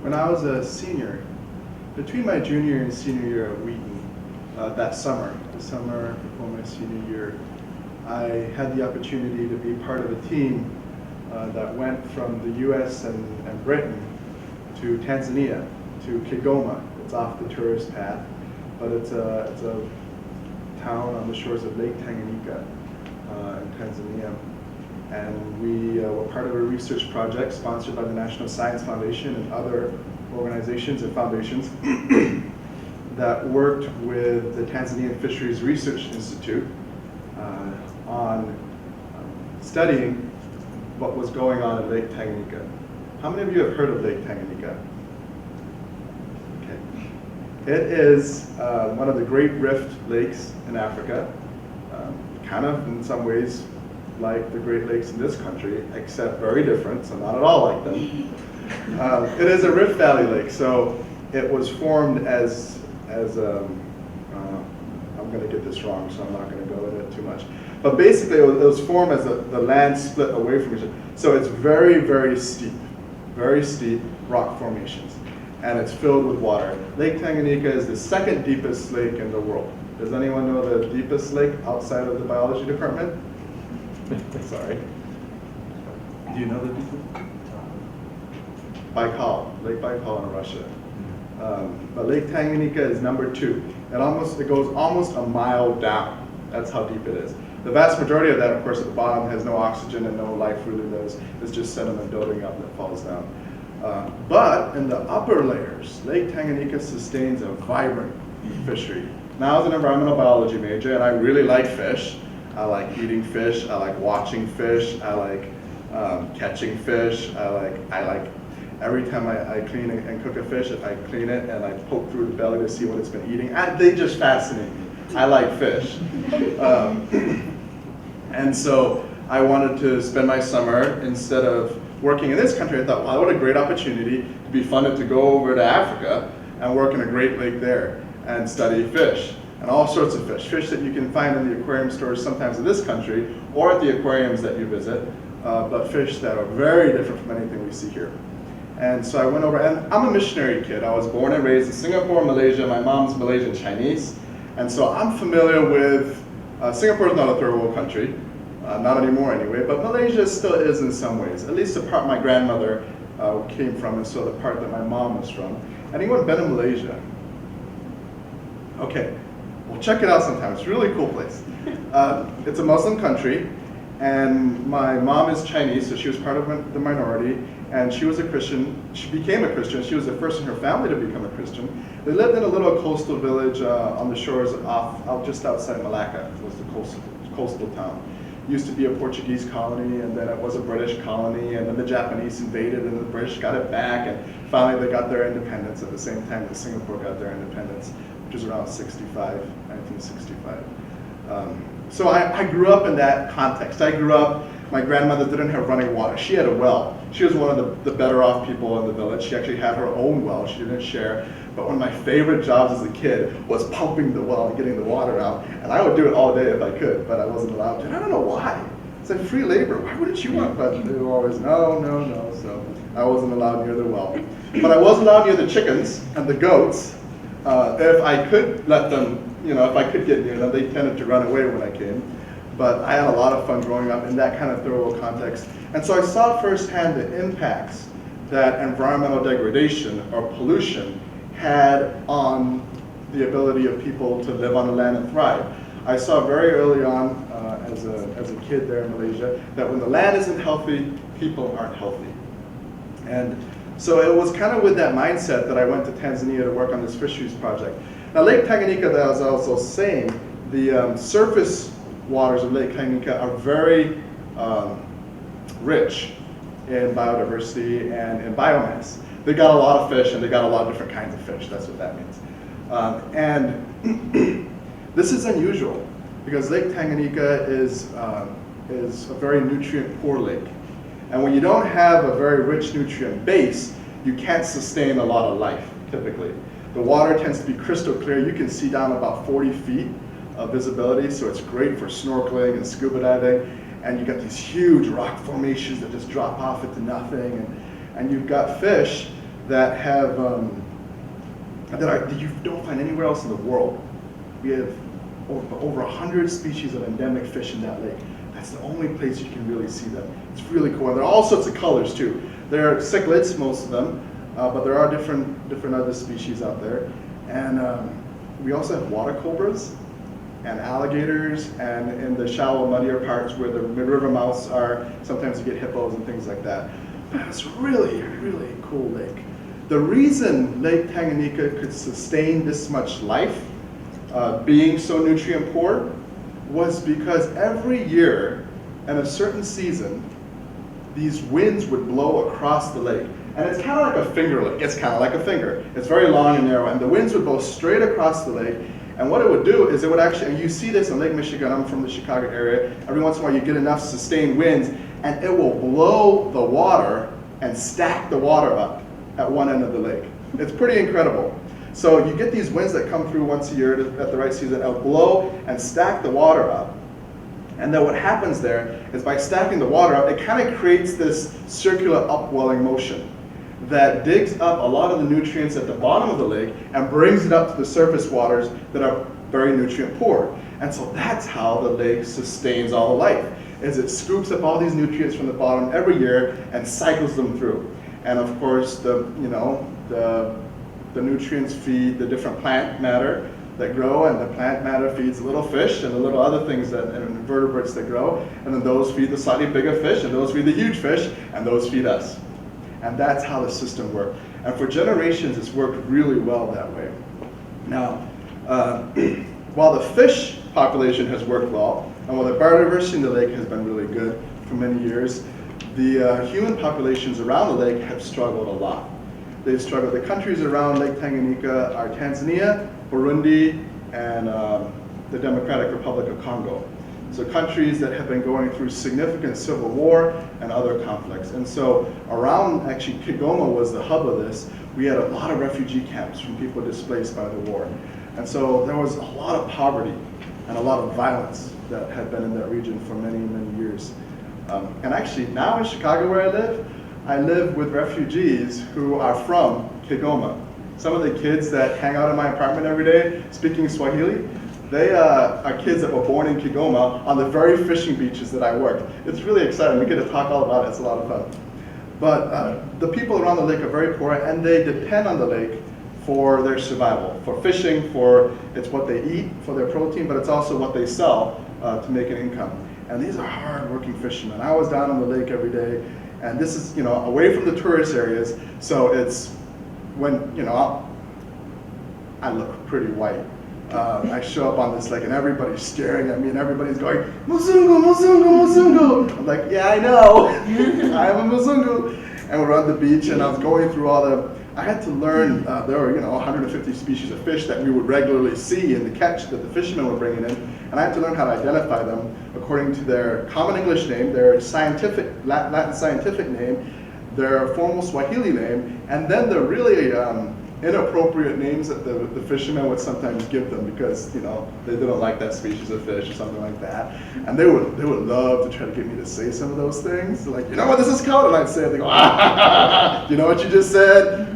when I was a senior, between my junior and senior year at Wheaton, that summer, the summer before my senior year, I had the opportunity to be part of a team that went from the US and Britain to Tanzania, to Kigoma. It's off the tourist path, but it's a town on the shores of Lake Tanganyika in Tanzania. And we were part of a research project sponsored by the National Science Foundation and other organizations and foundations that worked with the Tanzanian Fisheries Research Institute on studying what was going on in Lake Tanganyika. How many of you have heard of Lake Tanganyika? Okay. It is one of the great rift lakes in Africa, kind of in some ways like the Great Lakes in this country, except very different, so not at all like them. It is a rift valley lake, so it was formed as I'm going to get this wrong, so I'm not going to go into it too much. But basically, it was formed as the land split away from each other. So it's very, very steep rock formations, and it's filled with water. Lake Tanganyika is the second deepest lake in the world. Does anyone know the deepest lake outside of the biology department? Sorry. Do you know the deepest? Baikal, Lake Baikal in Russia. But Lake Tanganyika is number 2. It goes almost a mile down. That's how deep it is. The vast majority of that, of course, at the bottom has no oxygen and no life really lives. It's just sediment building up that falls down. But in the upper layers, Lake Tanganyika sustains a vibrant fishery. Now, I was an environmental biology major, and I really like fish. I like eating fish. I like watching fish. I like catching fish. I like every time I clean and cook a fish, I clean it and I poke through the belly to see what it's been eating. They just fascinate me. I like fish. And so I wanted to spend my summer, instead of working in this country, I thought, wow, what a great opportunity to be funded to go over to Africa and work in a great lake there and study fish. And all sorts of fish that you can find in the aquarium stores sometimes in this country or at the aquariums that you visit, but fish that are very different from anything we see here. And so I went over, and I'm a missionary kid. I was born and raised in Singapore, Malaysia. My mom's Malaysian Chinese. And so I'm familiar with, Singapore is not a third world country, not anymore anyway, but Malaysia still is in some ways, at least the part my grandmother came from, and so the part that my mom was from. Anyone been in Malaysia? Okay, well check it out sometime. It's a really cool place. It's a Muslim country, and my mom is Chinese, so she was part of the minority, and she was a Christian. She became a Christian. She was the first in her family to become a Christian. They lived in a little coastal village on the shores out just outside Malacca. It was the coastal town. It used to be a Portuguese colony, and then it was a British colony, and then the Japanese invaded, and the British got it back, and finally they got their independence at the same time that Singapore got their independence, which was around 1965. So I grew up in that context. My grandmother didn't have running water. She had a well. She was one of the better off people in the village. She actually had her own well. She didn't share. But one of my favorite jobs as a kid was pumping the well and getting the water out. And I would do it all day if I could, but I wasn't allowed to. And I don't know why. It's like free labor. Why wouldn't you want? But they were always, no. So I wasn't allowed near the well. But I was allowed near the chickens and the goats. If I could let them, if I could get near them, they tended to run away when I came. But I had a lot of fun growing up in that kind of third world context. And so I saw firsthand the impacts that environmental degradation or pollution had on the ability of people to live on the land and thrive. I saw very early on, as a kid there in Malaysia, that when the land isn't healthy, people aren't healthy. And so it was kind of with that mindset that I went to Tanzania to work on this fisheries project. Now Lake Tanganyika, that I was also saying, the surface waters of Lake Tanganyika are very rich in biodiversity and in biomass. They got a lot of fish, and they got a lot of different kinds of fish. That's what that means. And this is unusual because Lake Tanganyika is a very nutrient-poor lake. And when you don't have a very rich nutrient base, you can't sustain a lot of life, typically. The water tends to be crystal clear. You can see down about 40 feet of visibility, so it's great for snorkeling and scuba diving. And you've got these huge rock formations that just drop off into nothing. And you've got fish that have that you don't find anywhere else in the world. We have over 100 species of endemic fish in that lake. That's the only place you can really see them. It's really cool. And there are all sorts of colors too. They're cichlids, most of them, but there are different other species out there. And we also have water cobras and alligators, and in the shallow, muddier parts where the river mouths are, sometimes you get hippos and things like that. But it's really, really cool lake. The reason Lake Tanganyika could sustain this much life, being so nutrient poor, was because every year in a certain season, these winds would blow across the lake. And it's kind of like a finger lake. It's kind of like a finger. It's very long and narrow, and the winds would blow straight across the lake. And what it would do is it would actually, and you see this in Lake Michigan, I'm from the Chicago area, every once in a while you get enough sustained winds, and it will blow the water and stack the water up at one end of the lake. It's pretty incredible. So you get these winds that come through once a year at the right season, it'll blow and stack the water up. And then what happens there is by stacking the water up, it kind of creates this circular upwelling motion that digs up a lot of the nutrients at the bottom of the lake and brings it up to the surface waters that are very nutrient poor. And so that's how the lake sustains all the life, is it scoops up all these nutrients from the bottom every year and cycles them through. And of course, the nutrients feed the different plant matter that grow, and the plant matter feeds the little fish and the little other things and invertebrates that grow, and then those feed the slightly bigger fish, and those feed the huge fish, and those feed us. And that's how the system worked. And for generations, it's worked really well that way. Now, while the fish population has worked well, and while the biodiversity in the lake has been really good for many years, the human populations around the lake have struggled a lot. They've struggled. The countries around Lake Tanganyika are Tanzania, Burundi, and the Democratic Republic of Congo. So countries that have been going through significant civil war and other conflicts. And so around, actually Kigoma was the hub of this, we had a lot of refugee camps from people displaced by the war. And so there was a lot of poverty and a lot of violence that had been in that region for many, many years. And actually now in Chicago where I live with refugees who are from Kigoma. Some of the kids that hang out in my apartment every day speaking Swahili, they are kids that were born in Kigoma on the very fishing beaches that I worked. It's really exciting. We get to talk all about it. It's a lot of fun. But the people around the lake are very poor, and they depend on the lake for their survival, for fishing, it's what they eat for their protein, but it's also what they sell to make an income. And these are hard-working fishermen. I was down on the lake every day, and this is, away from the tourist areas, so it's when, I look pretty white. I show up on this lake and everybody's staring at me and everybody's going, Muzungu, Muzungu, Muzungu. I'm like, yeah, I know, I'm a Muzungu. And we're on the beach and I was going through I had to learn, there were 150 species of fish that we would regularly see in the catch that the fishermen were bringing in. And I had to learn how to identify them according to their common English name, their scientific, Latin scientific name, their formal Swahili name, and then the really inappropriate names that the fishermen would sometimes give them because they didn't like that species of fish or something like that, and they would love to try to get me to say some of those things. They're like, you know what this is called, and I'd say it. They go, ah, you know what you just said.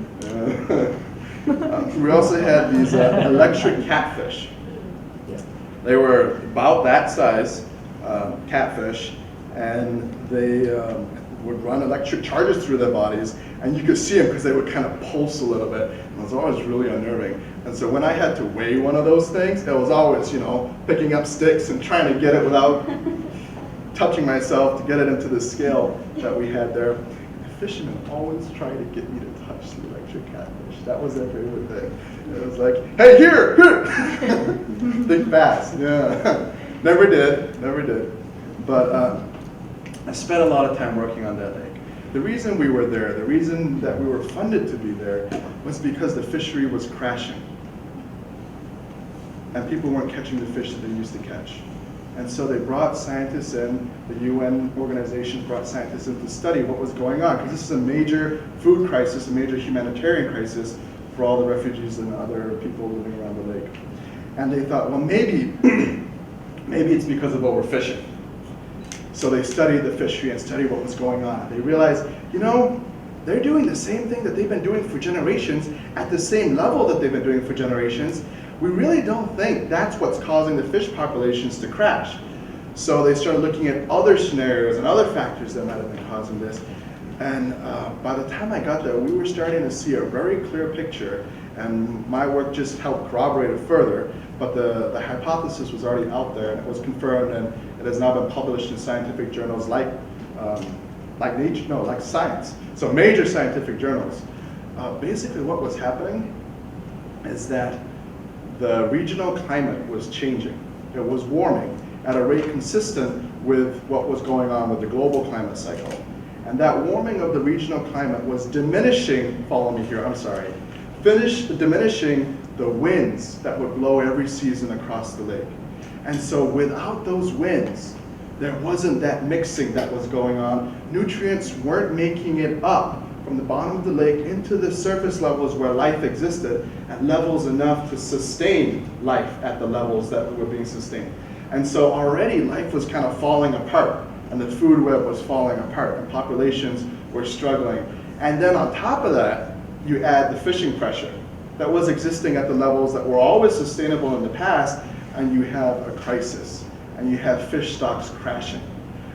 We also had these electric catfish. They were about that size, catfish, and they would run electric charges through their bodies, and you could see them because they would kind of pulse a little bit. And it was always really unnerving. And so when I had to weigh one of those things, it was always, picking up sticks and trying to get it without touching myself to get it into the scale that we had there. The fishermen always tried to get me to touch the electric catfish. That was their favorite thing. It was like, hey, here! Think fast. Yeah. Never did. But I spent a lot of time working on that lake. The reason we were there, the reason that we were funded to be there, was because the fishery was crashing. And people weren't catching the fish that they used to catch. And so they brought scientists in, the UN organization brought scientists in to study what was going on, because this is a major food crisis, a major humanitarian crisis for all the refugees and other people living around the lake. And they thought, well, maybe it's because of overfishing. So they studied the fishery and studied what was going on. They realized, they're doing the same thing that they've been doing for generations at the same level that they've been doing for generations. We really don't think that's what's causing the fish populations to crash. So they started looking at other scenarios and other factors that might have been causing this. And by the time I got there, we were starting to see a very clear picture, and my work just helped corroborate it further. But the hypothesis was already out there, and it was confirmed, and it has now been published in scientific journals like Nature, no, like Science. So major scientific journals. Basically, what was happening is that the regional climate was changing. It was warming at a rate consistent with what was going on with the global climate cycle. And that warming of the regional climate was diminishing, follow me here, I'm sorry, diminishing the winds that would blow every season across the lake. And so without those winds, there wasn't that mixing that was going on. Nutrients weren't making it up from the bottom of the lake into the surface levels where life existed at levels enough to sustain life at the levels that were being sustained. And so already life was kind of falling apart, and the food web was falling apart, and populations were struggling. And then on top of that, you add the fishing pressure that was existing at the levels that were always sustainable in the past, and you have a crisis, and you have fish stocks crashing.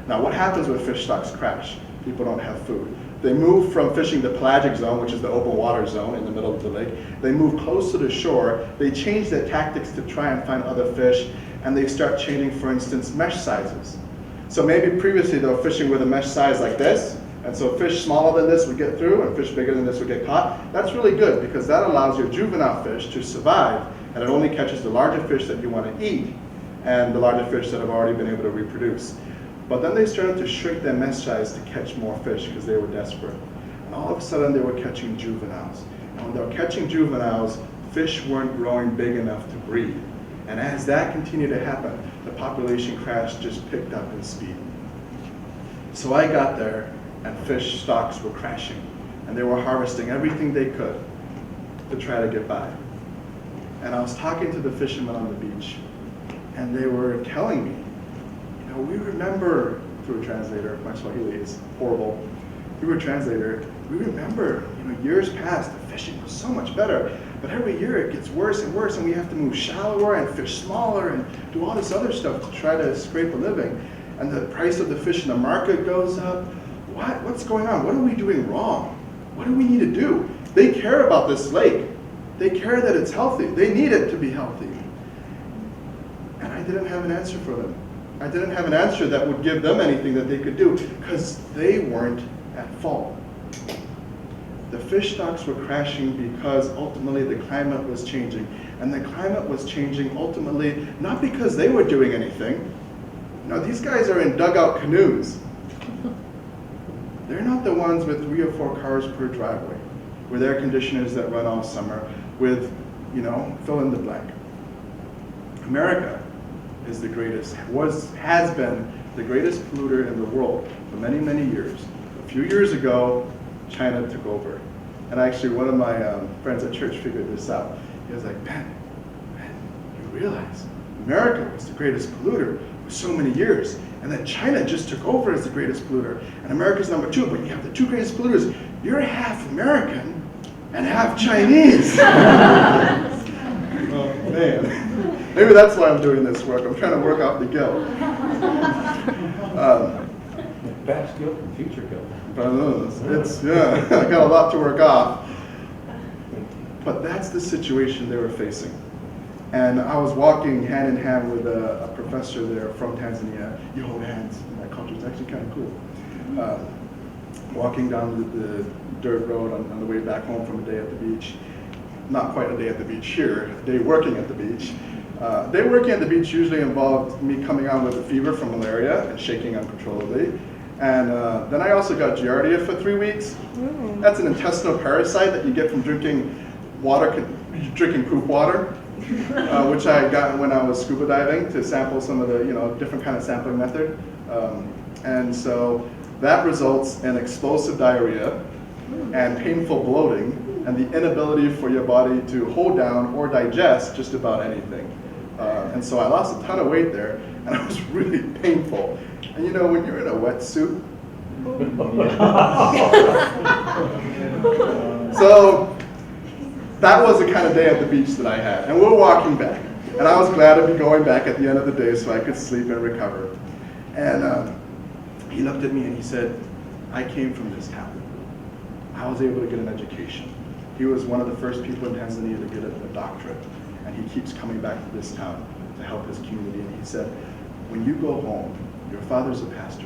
Now what happens when fish stocks crash? People don't have food. They move from fishing the pelagic zone, which is the open water zone in the middle of the lake. They move close to the shore. They change their tactics to try and find other fish, and they start changing, for instance, mesh sizes. So maybe previously they were fishing with a mesh size like this, and so fish smaller than this would get through, and fish bigger than this would get caught. That's really good, because that allows your juvenile fish to survive, and it only catches the larger fish that you want to eat, and the larger fish that have already been able to reproduce. But then they started to shrink their mesh size to catch more fish because they were desperate. And all of a sudden they were catching juveniles. And when they were catching juveniles, fish weren't growing big enough to breed. And as that continued to happen, the population crash just picked up in speed. So I got there, and fish stocks were crashing. And they were harvesting everything they could to try to get by. And I was talking to the fishermen on the beach, and they were telling me, we remember, through a translator, my Swahili is horrible, through a translator, we remember, years past, the fishing was so much better, but every year it gets worse and worse, and we have to move shallower and fish smaller and do all this other stuff to try to scrape a living. And the price of the fish in the market goes up. What's going on? What are we doing wrong? What do we need to do? They care about this lake. They care that it's healthy. They need it to be healthy. And I didn't have an answer for them. I didn't have an answer that would give them anything that they could do, because they weren't at fault. The fish stocks were crashing because ultimately the climate was changing. And the climate was changing ultimately not because they were doing anything. These guys are in dugout canoes. They're not the ones with 3 or 4 cars per driveway, with air conditioners that run all summer, with, fill in the blank. America is the greatest, has been the greatest polluter in the world for many, many years. A few years ago, China took over. And actually one of my friends at church figured this out. He was like, Ben, you realize America was the greatest polluter for so many years, and then China just took over as the greatest polluter, and America's number 2, but you have the 2 greatest polluters. You're half American and half Chinese. Oh man. Maybe that's why I'm doing this work. I'm trying to work out the guilt. Past guilt and future guilt. But I got a lot to work off. But that's the situation they were facing. And I was walking hand in hand with a professor there from Tanzania. You hold hands in that culture. It's actually kind of cool. Walking down the dirt road on the way back home from a day at the beach. Not quite a day at the beach here, a day working at the beach. Day working at the beach usually involved me coming on with a fever from malaria and shaking uncontrollably. And then I also got Giardia for 3 weeks. That's an intestinal parasite that you get from drinking poop water, which I got when I was scuba diving to sample some of the different kind of sampling method. And so that results in explosive diarrhea and painful bloating and the inability for your body to hold down or digest just about anything. And so I lost a ton of weight there, and it was really painful. And when you're in a wetsuit So that was the kind of day at the beach that I had. And we're walking back. And I was glad to be going back at the end of the day so I could sleep and recover. And he looked at me and he said, I came from this town. I was able to get an education. He was one of the first people in Tanzania to get a doctorate. And he keeps coming back to this town to help his community. And he said, when you go home, your father's a pastor.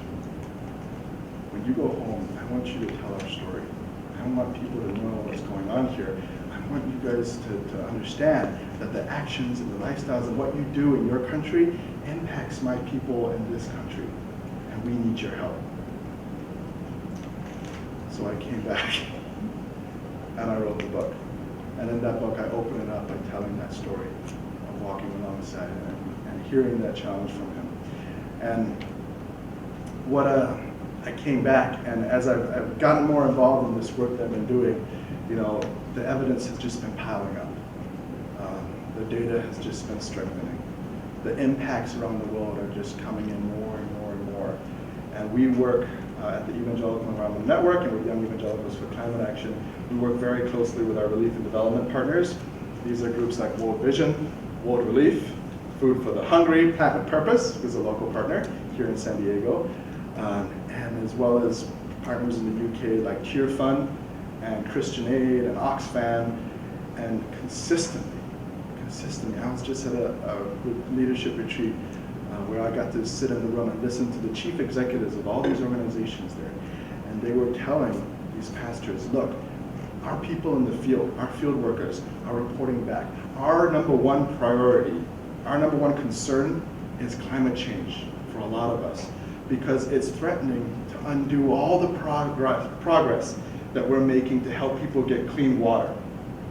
When you go home, I want you to tell our story. I want people to know what's going on here. I want you guys to understand that the actions and the lifestyles and what you do in your country impacts my people in this country. And we need your help. So I came back and I wrote the book. And in that book, I open it up by telling that story of walking alongside him and hearing that challenge from him. And what I came back, and as I've gotten more involved in this work that I've been doing, you know, the evidence has just been piling up. The data has just been strengthening. The impacts around the world are just coming in more and more and more. And we work at the Evangelical Environment Network and with Young Evangelicals for Climate Action. We work very closely with our relief and development partners. These are groups like World Vision, World Relief, Food for the Hungry, Plant with Purpose, who's a local partner here in San Diego, and as well as partners in the UK like Cheer Fund and Christian Aid and Oxfam, and consistently, I was just at a leadership retreat where I got to sit in the room and listen to the chief executives of all these organizations there, and they were telling these pastors, look, our people in the field, our field workers are reporting back. Our number one priority, our number one concern is climate change for a lot of us, because it's threatening to undo all the progress that we're making to help people get clean water.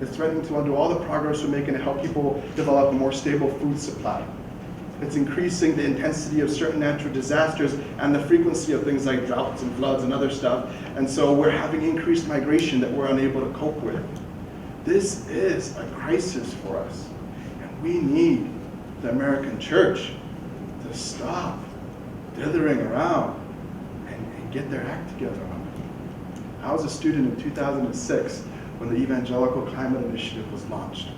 It's threatening to undo all the progress we're making to help people develop a more stable food supply. It's increasing the intensity of certain natural disasters and the frequency of things like droughts and floods and other stuff. And so we're having increased migration that we're unable to cope with. This is a crisis for us. And we need the American church to stop dithering around and get their act together on it. I was a student in 2006 when the Evangelical Climate Initiative was launched.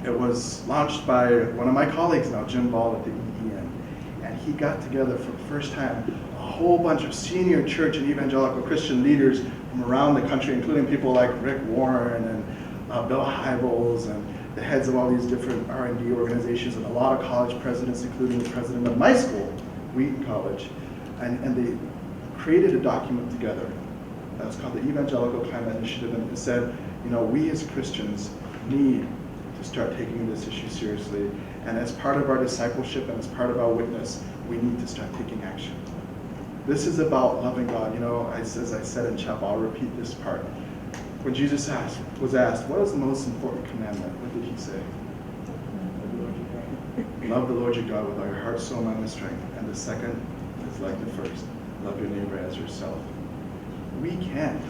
It was launched by one of my colleagues now, Jim Ball at the EEN, and he got together for the first time a whole bunch of senior church and evangelical Christian leaders from around the country, including people like Rick Warren and Bill Hybels and the heads of all these different R&D organizations and a lot of college presidents, including the president of my school, Wheaton College, and they created a document together that was called the Evangelical Climate Initiative, and it said, you know, we as Christians need to start taking this issue seriously, and as part of our discipleship and as part of our witness, we need to start taking action. This is about loving God. You know, as I said in chapel, I'll repeat this part. When Jesus was asked, what is the most important commandment? What did he say? Love the Lord your God with all your heart, soul, mind, and strength. And the second is like the first. Love your neighbor as yourself. We can't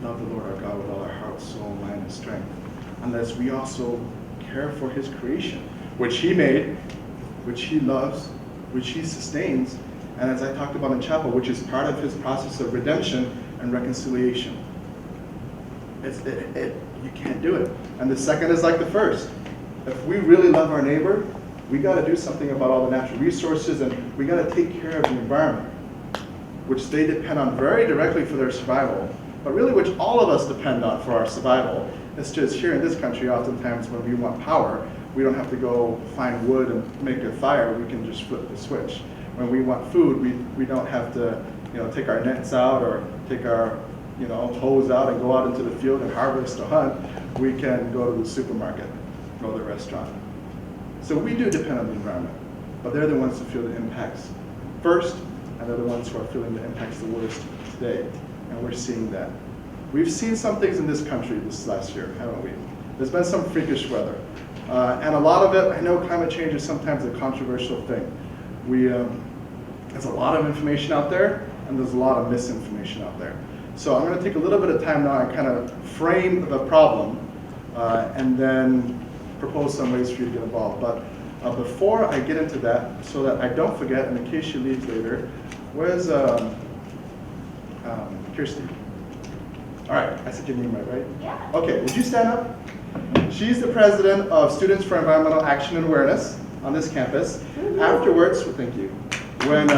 love the Lord our God with all our heart, soul, mind, and strength unless we also care for his creation, which he made, which he loves, which he sustains, and as I talked about in chapel, which is part of his process of redemption and reconciliation. You can't do it. And the second is like the first. If we really love our neighbor, we got to do something about all the natural resources, and we got to take care of the environment, which they depend on very directly for their survival, but really which all of us depend on for our survival. It's just here in this country, oftentimes when we want power, we don't have to go find wood and make a fire, we can just flip the switch. When we want food, we don't have to, you know, take our nets out or take our, you know, hose out and go out into the field and harvest or hunt. We can go to the supermarket, go to the restaurant. So we do depend on the environment, but they're the ones who feel the impacts first, and they're the ones who are feeling the impacts the worst today, and we're seeing that. We've seen some things in this country this last year, haven't we? There's been some freakish weather, and a lot of it, I know climate change is sometimes a controversial thing. There's a lot of information out there, and there's a lot of misinformation out there. So I'm going to take a little bit of time now and kind of frame the problem, and then propose some ways for you to get involved. But before I get into that, so that I don't forget, and in case she leaves later, where's Kirsty. All right, I said your name right? Yeah. Okay, would you stand up? She's the president of Students for Environmental Action and Awareness on this campus. Afterwards, well, thank you. When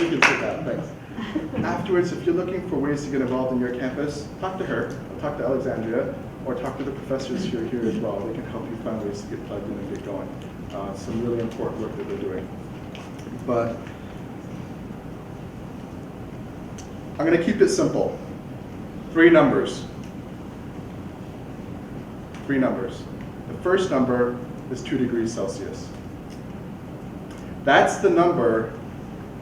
you can sit down, thanks. Afterwards, if you're looking for ways to get involved in your campus, talk to her, or talk to Alexandria, or talk to the professors who are here as well. They can help you find ways to get plugged in and get going. Some really important work that they're doing. But I'm going to keep it simple. 3 numbers. 3 numbers. The first number is 2 degrees Celsius. That's the number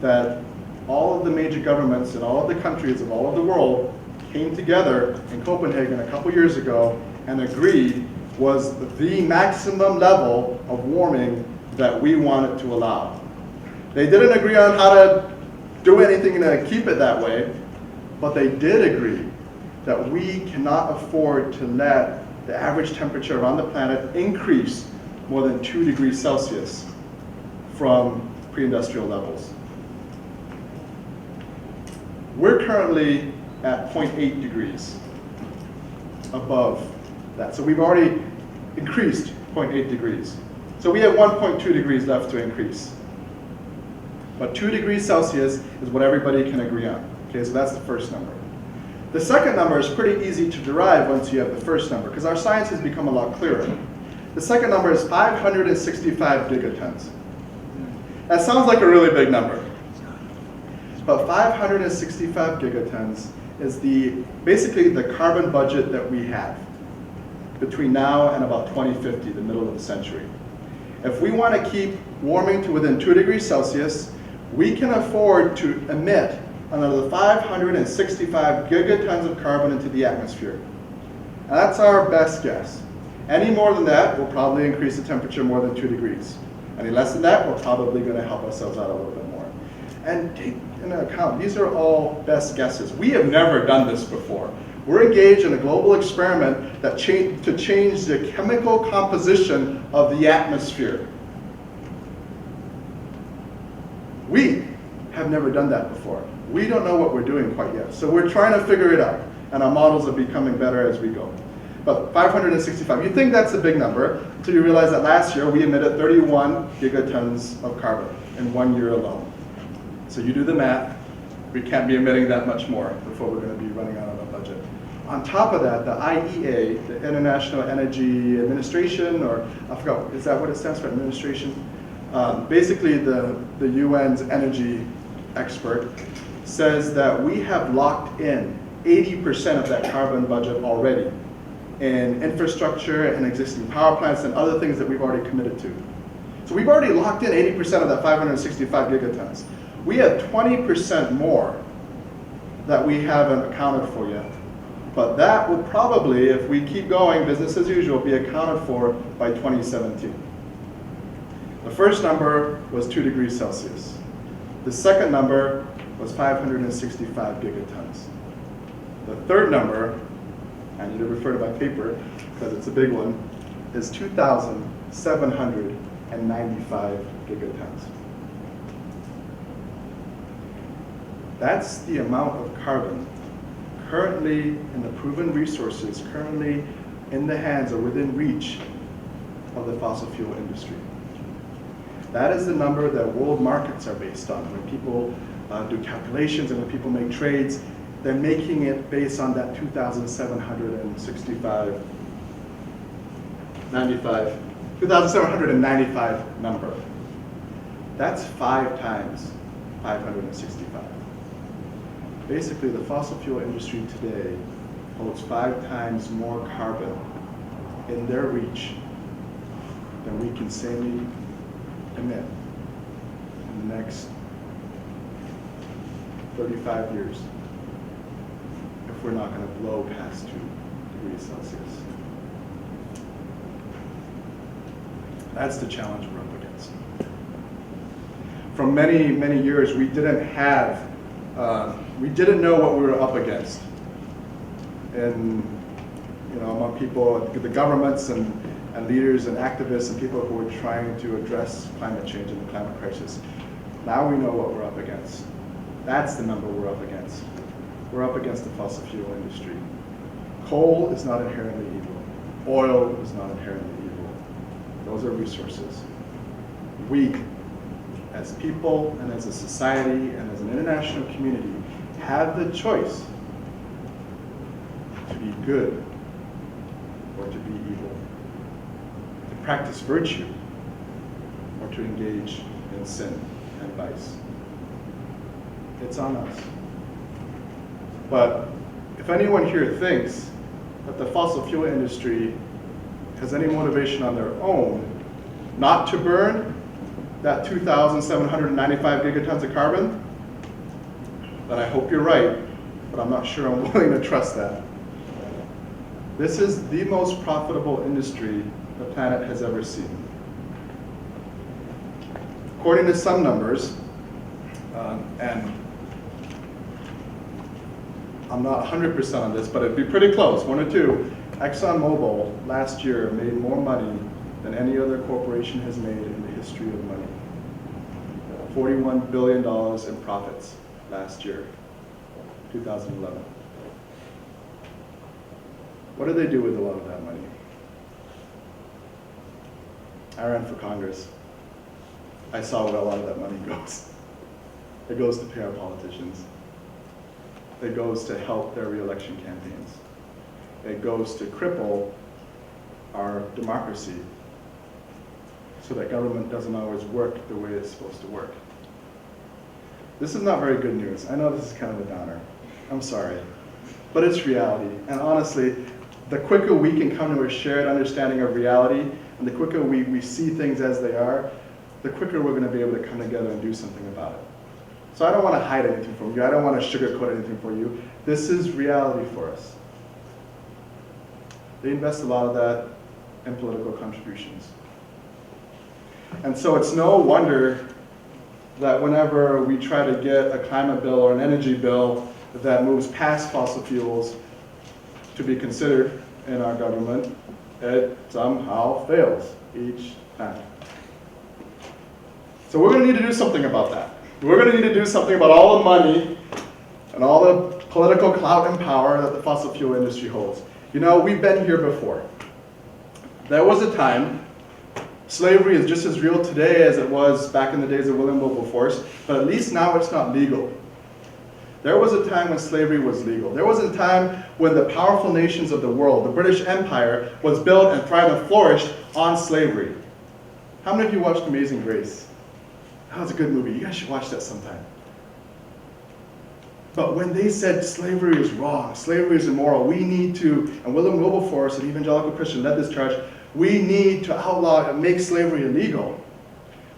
that all of the major governments in all of the countries of all of the world came together in Copenhagen a couple years ago and agreed was the maximum level of warming that we wanted to allow. They didn't agree on how to do anything to keep it that way, but they did agree that we cannot afford to let the average temperature around the planet increase more than 2 degrees Celsius from pre-industrial levels. We're currently at 0.8 degrees above that. So we've already increased 0.8 degrees. So we have 1.2 degrees left to increase. But 2 degrees Celsius is what everybody can agree on. Okay, so that's the first number. The second number is pretty easy to derive once you have the first number, because our science has become a lot clearer. The second number is 565 gigatons. That sounds like a really big number. But 565 gigatons is basically the carbon budget that we have between now and about 2050, the middle of the century. If we want to keep warming to within 2 degrees Celsius, we can afford to emit another 565 gigatons of carbon into the atmosphere. And that's our best guess. Any more than that will probably increase the temperature more than 2 degrees. Any less than that, we're probably going to help ourselves out a little bit more. And take into account, these are all best guesses. We have never done this before. We're engaged in a global experiment to change the chemical composition of the atmosphere. We have never done that before. We don't know what we're doing quite yet. So we're trying to figure it out, and our models are becoming better as we go. But 565, you think that's a big number until you realize that last year we emitted 31 gigatons of carbon in 1 year alone. So you do the math, we can't be emitting that much more before we're going to be running out of our budget. On top of that, the IEA, the International Energy Administration, or I forgot, is that what it stands for, administration? Basically the UN's energy expert says that we have locked in 80% of that carbon budget already in infrastructure and existing power plants and other things that we've already committed to. So we've already locked in 80% of that 565 gigatons. We have 20% more that we haven't accounted for yet. But that will probably, if we keep going, business as usual, be accounted for by 2017. The first number was 2 degrees Celsius. The second number was 565 gigatons. The third number, I need to refer to my paper because it's a big one, is 2,795 gigatons. That's the amount of carbon currently in the proven resources, currently in the hands or within reach of the fossil fuel industry. That is the number that world markets are based on. When people do calculations and when people make trades, they're making it based on that 2,795 number. That's 5 times 565. Basically, the fossil fuel industry today holds 5 times more carbon in their reach than we can safely emit in the next 35 years if we're not going to blow past 2 degrees Celsius. That's the challenge we're up against. For many, many years, we didn't know what we were up against. And among people, the governments and leaders and activists and people who are trying to address climate change and the climate crisis. Now we know what we're up against. That's the number we're up against. We're up against the fossil fuel industry. Coal is not inherently evil. Oil is not inherently evil. Those are resources. We, as people and as a society and as an international community, have the choice to be good or to be evil, to practice virtue or to engage in sin and vice. It's on us. But if anyone here thinks that the fossil fuel industry has any motivation on their own not to burn that 2,795 gigatons of carbon, then I hope you're right, but I'm not sure I'm willing to trust that. This is the most profitable industry the planet has ever seen. According to some numbers, and I'm not 100% on this, but it'd be pretty close, 1 or 2. ExxonMobil last year made more money than any other corporation has made in the history of money. $41 billion in profits last year, 2011. What do they do with a lot of that money? I ran for Congress. I saw where a lot of that money goes. It goes to pay our politicians. It goes to help their re-election campaigns. It goes to cripple our democracy so that government doesn't always work the way it's supposed to work. This is not very good news. I know this is kind of a downer. I'm sorry. But it's reality. And honestly, the quicker we can come to a shared understanding of reality, and the quicker we see things as they are, the quicker we're going to be able to come together and do something about it. So I don't want to hide anything from you. I don't want to sugarcoat anything for you. This is reality for us. They invest a lot of that in political contributions. And so it's no wonder that whenever we try to get a climate bill or an energy bill that moves past fossil fuels to be considered in our government, it somehow fails each time. So we're going to need to do something about that. We're going to need to do something about all the money and all the political clout and power that the fossil fuel industry holds. You know, we've been here before. There was a time, slavery is just as real today as it was back in the days of William Wilberforce, but at least now it's not legal. There was a time when slavery was legal. There was a time when the powerful nations of the world, the British Empire, was built and thrived and flourished on slavery. How many of you watched Amazing Grace? That was a good movie. You guys should watch that sometime. But when they said slavery is wrong, slavery is immoral, we need to, and William Wilberforce, an evangelical Christian, led this charge, we need to outlaw and make slavery illegal.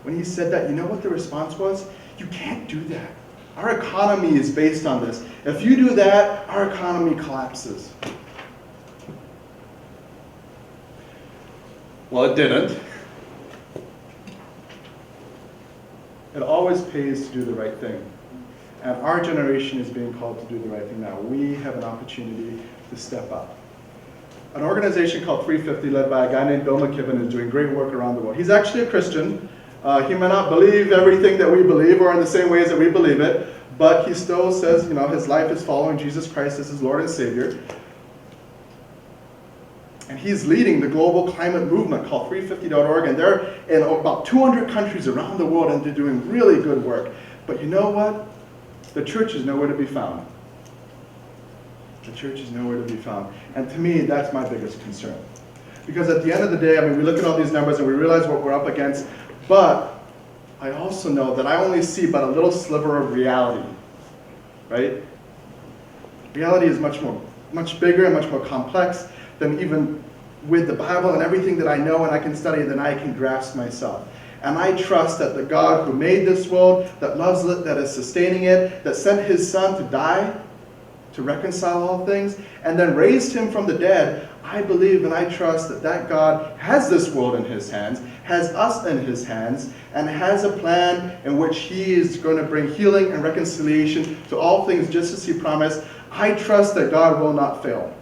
When he said that, you know what the response was? You can't do that. Our economy is based on this. If you do that, our economy collapses. Well, it didn't. It always pays to do the right thing. And our generation is being called to do the right thing now. We have an opportunity to step up. An organization called 350, led by a guy named Bill McKibben, is doing great work around the world. He's actually a Christian. He may not believe everything that we believe or in the same ways that we believe it, but he still says, you know, his life is following Jesus Christ as his Lord and Savior. And he's leading the global climate movement called 350.org, and they're in about 200 countries around the world, and they're doing really good work. But you know what? The church is nowhere to be found. The church is nowhere to be found. And to me, that's my biggest concern. Because at the end of the day, I mean, we look at all these numbers and we realize what we're up against, but I also know that I only see but a little sliver of reality, right? Reality is much bigger and much more complex than even with the Bible and everything that I know and I can study than I can grasp myself. And I trust that the God who made this world, that loves it, that is sustaining it, that sent his son to die, to reconcile all things, and then raised him from the dead, I believe and I trust that that God has this world in his hands, has us in his hands, and has a plan in which he is going to bring healing and reconciliation to all things just as he promised. I trust that God will not fail.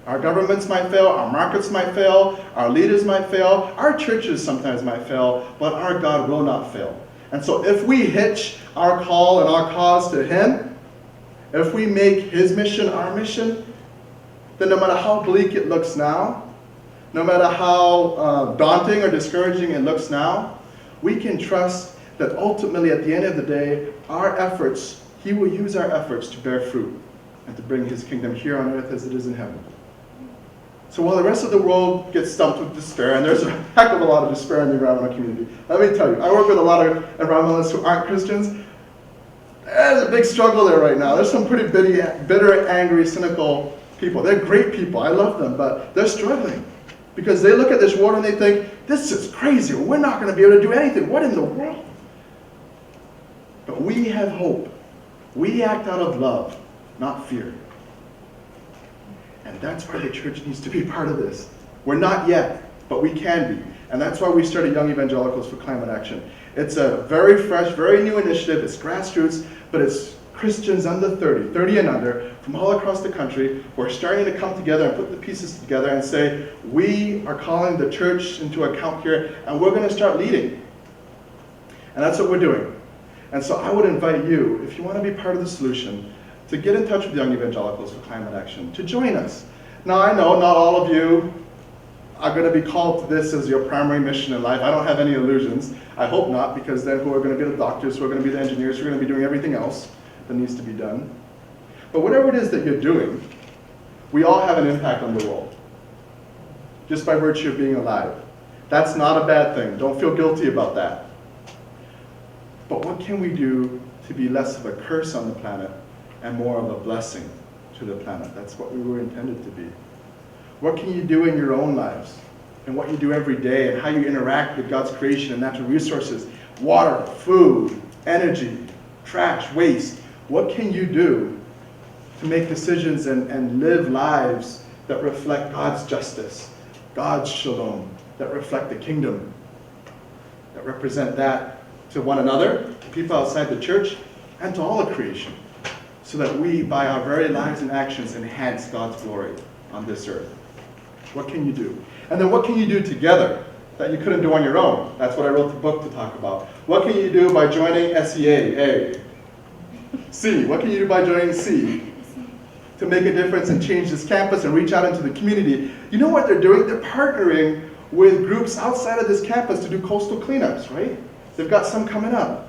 Our governments might fail, our markets might fail, our leaders might fail, our churches sometimes might fail, but our God will not fail. And so if we hitch our call and our cause to him, if we make his mission our mission, then no matter how bleak it looks now, no matter how daunting or discouraging it looks now, we can trust that ultimately at the end of the day, our efforts, he will use our efforts to bear fruit and to bring his kingdom here on earth as it is in heaven. So while the rest of the world gets stumped with despair, and there's a heck of a lot of despair in the environmental community, let me tell you, I work with a lot of environmentalists who aren't Christians. There's a big struggle there right now. There's some pretty bitter, angry, cynical people. They're great people. I love them, but they're struggling because they look at this world and they think, this is crazy. We're not going to be able to do anything. What in the world? But we have hope. We act out of love, not fear. And that's why the church needs to be part of this. We're not yet, but we can be. And that's why we started Young Evangelicals for Climate Action. It's a very fresh, very new initiative. It's grassroots, but it's Christians under 30 and under, from all across the country, who are starting to come together and put the pieces together and say, we are calling the church into account here, and we're going to start leading. And that's what we're doing. And so I would invite you, if you want to be part of the solution, to get in touch with Young Evangelicals for Climate Action, to join us. Now, I know not all of you are going to be called to this as your primary mission in life. I don't have any illusions. I hope not, because then who are going to be the doctors, who are going to be the engineers, who are going to be doing everything else that needs to be done. But whatever it is that you're doing, we all have an impact on the world, just by virtue of being alive. That's not a bad thing. Don't feel guilty about that. But what can we do to be less of a curse on the planet and more of a blessing to the planet? That's what we were intended to be. What can you do in your own lives and what you do every day and how you interact with God's creation and natural resources, water, food, energy, trash, waste? What can you do to make decisions and live lives that reflect God's justice, God's shalom, that reflect the kingdom, that represent that to one another, to people outside the church, and to all of creation, so that we, by our very lives and actions, enhance God's glory on this earth? What can you do? And then what can you do together that you couldn't do on your own? That's what I wrote the book to talk about. What can you do by joining SEA? A. C. What can you do by joining C? To make a difference and change this campus and reach out into the community. You know what they're doing? They're partnering with groups outside of this campus to do coastal cleanups, right? They've got some coming up.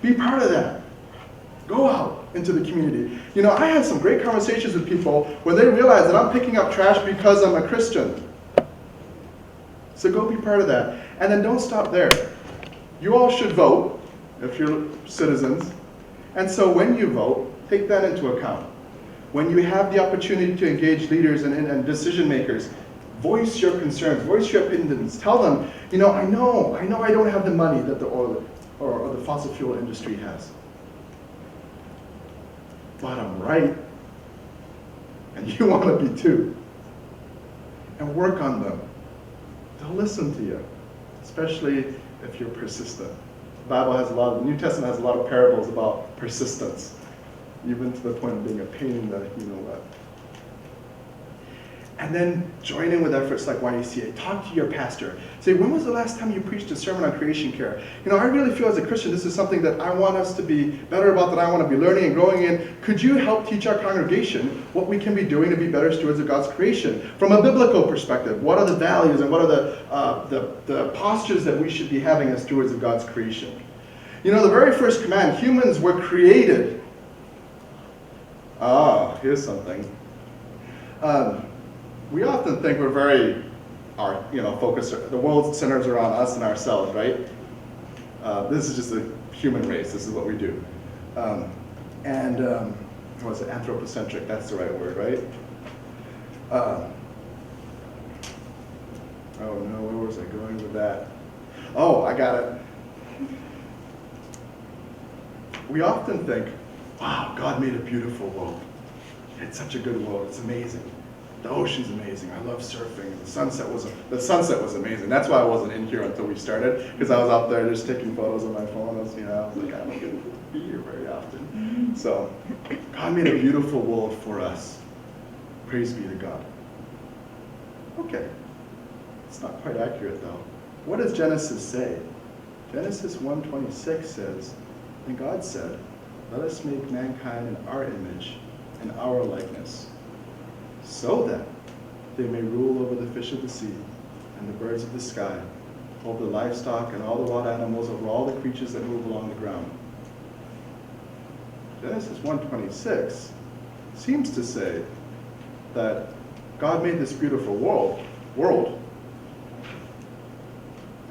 Be part of that. Go out into the community. You know, I had some great conversations with people when they realize that I'm picking up trash because I'm a Christian. So go be part of that. And then don't stop there. You all should vote if you're citizens. And so when you vote, take that into account. When you have the opportunity to engage leaders and decision makers, voice your concerns, voice your opinions. Tell them, you know I don't have the money that the oil or the fossil fuel industry has. But I'm right. And you want to be too. And work on them. They'll listen to you, especially if you're persistent. The New Testament has a lot of parables about persistence, even to the point of being a pain in the you-know-what. And then join in with efforts like YACA. Talk to your pastor. Say, when was the last time you preached a sermon on creation care? You know, I really feel as a Christian, this is something that I want us to be better about, that I want to be learning and growing in. Could you help teach our congregation what we can be doing to be better stewards of God's creation? From a biblical perspective, what are the values and what are the postures that we should be having as stewards of God's creation? You know, the very first command, humans were created. Here's something. We often think we're very, focused. The world centers around us and ourselves, right? This is just a human race. This is what we do. What was it? Anthropocentric. That's the right word, right? Oh no, where was I going with that? Oh, I got it. We often think, wow, God made a beautiful world. It's such a good world. It's amazing. The ocean's amazing. I love surfing. The sunset was amazing. That's why I wasn't in here until we started, because I was out there just taking photos on my phone. I was like, I don't get to be here very often. So, God made a beautiful world for us. Praise be to God. Okay. It's not quite accurate though. What does Genesis say? Genesis 1:26 says, and God said, let us make mankind in our image, in our likeness, so that they may rule over the fish of the sea and the birds of the sky, over the livestock and all the wild animals, over all the creatures that move along the ground. Genesis 1:26 seems to say that God made this beautiful world,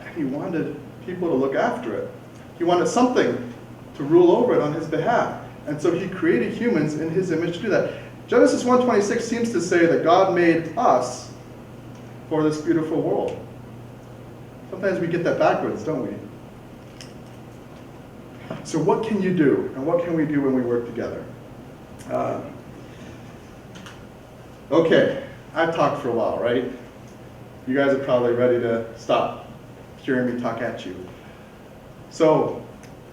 and he wanted people to look after it. He wanted something to rule over it on his behalf. And so he created humans in his image to do that. Genesis 1:26 seems to say that God made us for this beautiful world. Sometimes we get that backwards, don't we? So what can you do? And what can we do when we work together? Okay, I've talked for a while, right? You guys are probably ready to stop hearing me talk at you. So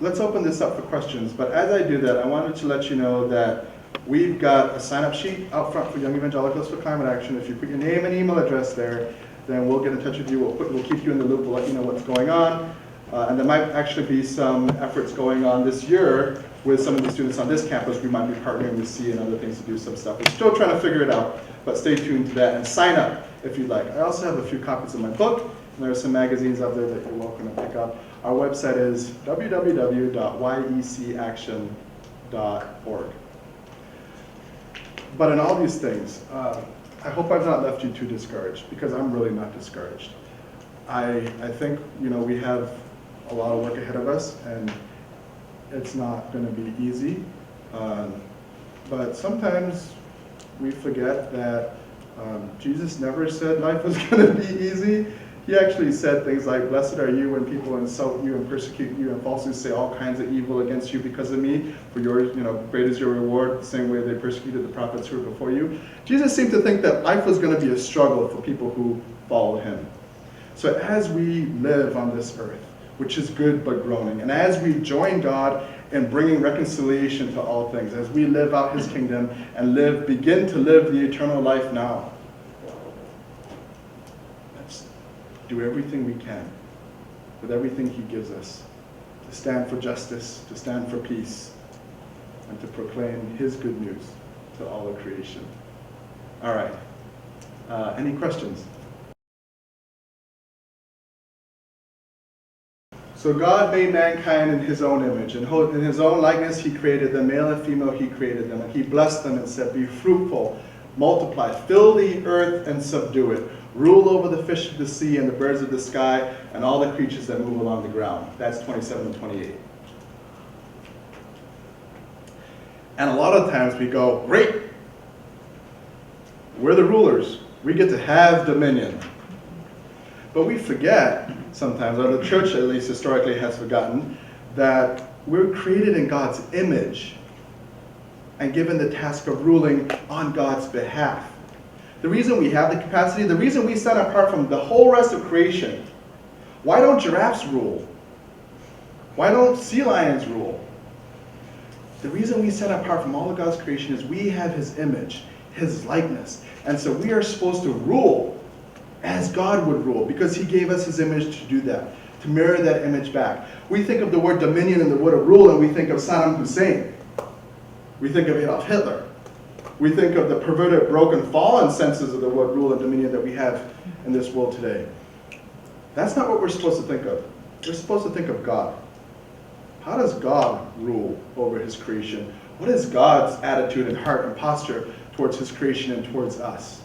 let's open this up for questions. But as I do that, I wanted to let you know that we've got a sign-up sheet out front for Young Evangelicals for Climate Action. If you put your name and email address there, then we'll get in touch with you. We'll keep you in the loop. We'll let you know what's going on. And there might actually be some efforts going on this year with some of the students on this campus. We might be partnering with C and other things to do some stuff. We're still trying to figure it out, but stay tuned to that and sign up if you'd like. I also have a few copies of my book, and there are some magazines out there that you're welcome to pick up. Our website is www.yecaction.org. But in all these things, I hope I've not left you too discouraged, because I'm really not discouraged. I think, we have a lot of work ahead of us, and it's not going to be easy. But sometimes we forget that Jesus never said life was going to be easy. He actually said things like, blessed are you when people insult you and persecute you and falsely say all kinds of evil against you because of me, for yours, great is your reward, the same way they persecuted the prophets who were before you. Jesus seemed to think that life was going to be a struggle for people who followed him. So as we live on this earth, which is good but groaning, and as we join God in bringing reconciliation to all things, as we live out his kingdom and begin to live the eternal life now, let's do everything we can with everything he gives us to stand for justice, to stand for peace, and to proclaim his good news to all of creation. All right. Any questions? So God made mankind in his own image, and in his own likeness he created them, male and female he created them, and he blessed them and said, be fruitful, multiply, fill the earth and subdue it, rule over the fish of the sea and the birds of the sky and all the creatures that move along the ground. That's 27 and 28. And a lot of times we go, great, we're the rulers, we get to have dominion. But we forget sometimes, or the church at least historically has forgotten, that we're created in God's image and given the task of ruling on God's behalf. The reason we have the capacity, the reason we stand apart from the whole rest of creation, why don't giraffes rule? Why don't sea lions rule? The reason we stand apart from all of God's creation is we have his image, his likeness. And so we are supposed to rule as God would rule, because he gave us his image to do that, to mirror that image back. We think of the word dominion and the word of rule, and we think of Saddam Hussein. We think of Adolf Hitler. We think of the perverted, broken, fallen senses of the word rule and dominion that we have in this world today. That's not what we're supposed to think of. We're supposed to think of God. How does God rule over his creation? What is God's attitude and heart and posture towards his creation and towards us?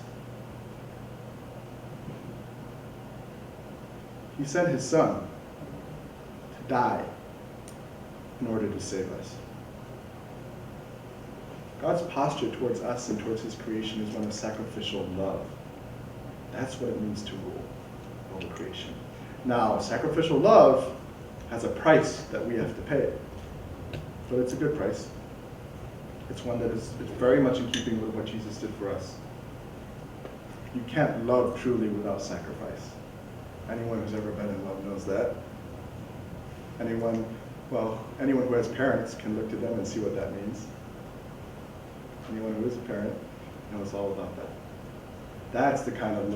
He sent his son to die in order to save us. God's posture towards us and towards his creation is one of sacrificial love. That's what it means to rule over creation. Now, sacrificial love has a price that we have to pay, but it's a good price. It's one that is very much in keeping with what Jesus did for us. You can't love truly without sacrifice. Anyone who's ever been in love knows that. Anyone who has parents can look to them and see what that means. Anyone who is a parent knows all about that. That's the kind of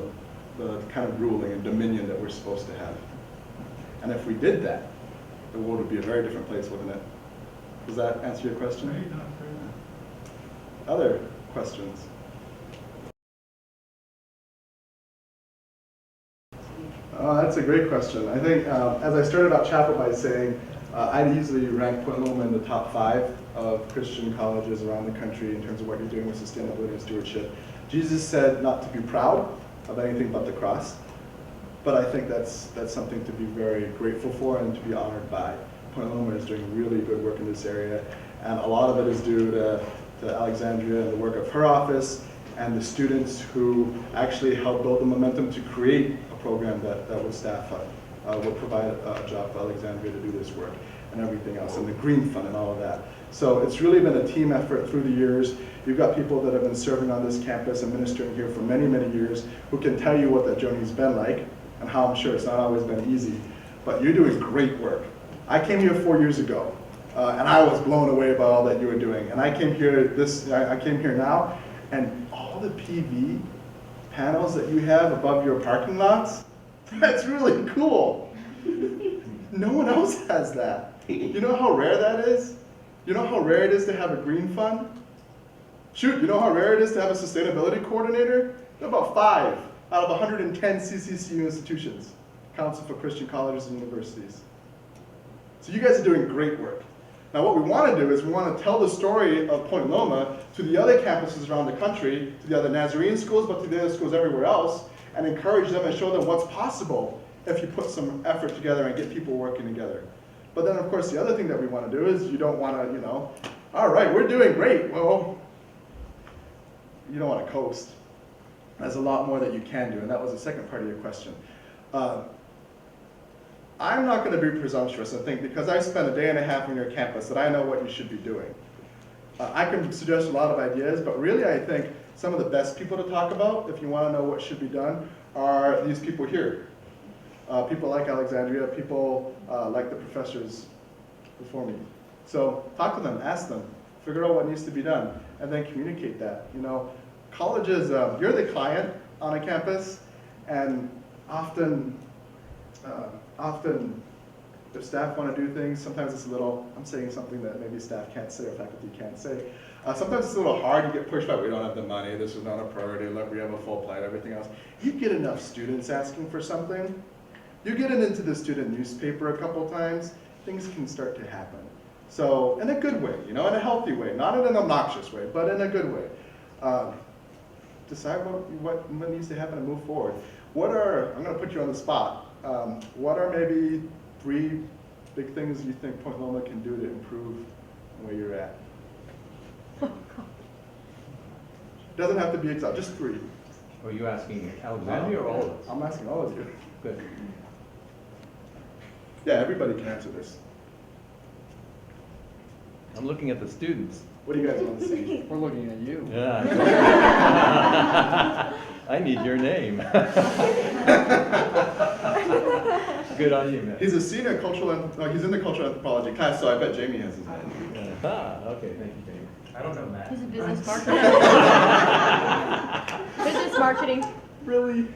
ruling and dominion that we're supposed to have. And if we did that, the world would be a very different place, wouldn't it? Does that answer your question? Other questions? That's a great question. I think as I started out chapel by saying, I usually rank Point Loma in the top 5 of Christian colleges around the country in terms of what you're doing with sustainability and stewardship. Jesus said not to be proud of anything but the cross, but I think that's something to be very grateful for and to be honored by. Point Loma is doing really good work in this area, and a lot of it is due to Alexandria and the work of her office and the students who actually helped build the momentum to create a program that would staff would provide a job for Alexandria to do this work and everything else, and the Green Fund and all of that. So it's really been a team effort through the years. You've got people that have been serving on this campus and ministering here for many, many years who can tell you what that journey's been like and how I'm sure it's not always been easy. But you're doing great work. I came here 4 years ago, and I was blown away by all that you were doing. And I came here now, and all the PV panels that you have above your parking lots, that's really cool. No one else has that. You know how rare that is? You know how rare it is to have a green fund? Shoot, you know how rare it is to have a sustainability coordinator? There are about 5 out of 110 CCCU institutions, Council for Christian Colleges and Universities. So you guys are doing great work. Now what we want to do is we want to tell the story of Point Loma to the other campuses around the country, to the other Nazarene schools, but to the other schools everywhere else, and encourage them and show them what's possible if you put some effort together and get people working together. But then of course the other thing that we want to do is you don't want to, all right, we're doing great. Well, you don't want to coast. There's a lot more that you can do, and that was the second part of your question. I'm not going to be presumptuous and think because I spent a day and a half on your campus that I know what you should be doing. I can suggest a lot of ideas, but really I think some of the best people to talk about, if you want to know what should be done, are these people here. People like Alexandria, people like the professors before me. So talk to them, ask them, figure out what needs to be done, and then communicate that. Colleges, you're the client on a campus, and often if staff want to do things, sometimes it's a little, I'm saying something that maybe staff can't say or faculty can't say. Sometimes it's a little hard to get pushed back. We don't have the money, this is not a priority, look, we have a full plate, everything else. You get enough students asking for something, you get it into the student newspaper a couple times, things can start to happen. So, in a good way, in a healthy way, not in an obnoxious way, but in a good way. Decide what needs to happen and move forward. I'm going to put you on the spot. What are maybe 3 big things you think Point Loma can do to improve where you're at? Doesn't have to be exact, just 3. Are you asking Alexandria or all of us? I'm asking all of you. Good. Yeah, everybody can answer this. I'm looking at the students. What do you guys want to see? We're looking at you. Yeah. I need your name. Good on you, man. He's a senior he's in the cultural anthropology class, so I bet Jamie has his name. Okay, thank you, Jamie. I don't know Matt. He's a business marketing. Business marketing. Really?